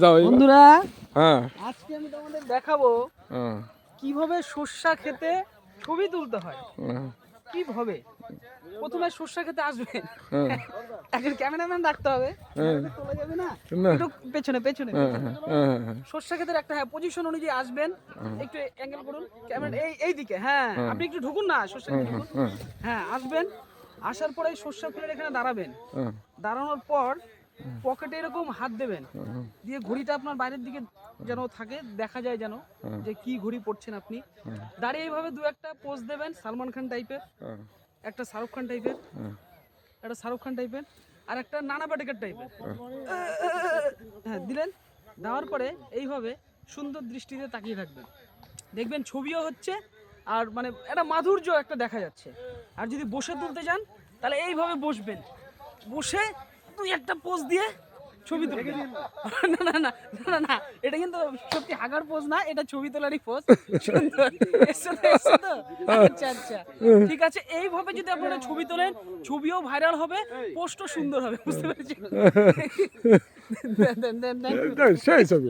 যাও বন্ধুরা, হ্যাঁ আজকে আমি তোমাদের দেখাবো কিভাবে সর্ষা খেতে ছবি তুলতে হয়। কিভাবে প্রথমে সর্ষা খেতে আসবেন, একজন ক্যামেরাম্যান রাখতে হবে, চলে যাবে না, একটু পেছনে পেছনে সর্ষা ক্ষেতের একটা পজিশন অনুযায়ী আসবেন। একটু অ্যাঙ্গেল করুন ক্যামেরা এই দিকে, হ্যাঁ আপনি একটু ঢুকুন না, সর্ষা ক্ষেতে ঢুকুন। হ্যাঁ আসবেন, আসার পরে সর্ষা ফুলের এখানে দাঁড়াবেন। দাঁড়ানোর পর পকেটে এরকম হাত দেবেন, দিয়ে ঘড়িটা আপনার বাইরের দিকে যেন থাকে, দেখা যায় যেন যে কি ঘড়ি পড়ছেন আপনি। দাঁড়িয়ে এইভাবে দু একটা পোজ দেবেন, সালমান খান টাইপের, একটা শাহরুখ খান টাইপের, একটা শাহরুখ খান টাইপের, আর একটা নানা পাটেকর টাইপের। হ্যাঁ দিলেন, দেওয়ার পরে এইভাবে সুন্দর দৃষ্টিতে তাকিয়ে থাকবেন, দেখবেন ছবিও হচ্ছে আর মানে একটা মাধুর্য একটা দেখা যাচ্ছে। আর যদি বসে তুলতে যান তাহলে এইভাবে বসবেন, বসে তুই একটা পোজ দিয়ে ছবি তুলবেন। না না না না না, এটা কিন্তু সত্যি হাগার পোজ না, এটা ছবি তোলারই পোজ। সুন্দর, এসছো তো, এসছো তো? আচ্ছা আচ্ছা, ঠিক আছে। এইভাবে যদি আপনারা ছবি তোলেন, ছবিও ভাইরাল হবে, পোস্টও সুন্দর হবে, বুঝতে পেরেছেন? দেন দেন দেন দেন। সেই ছবি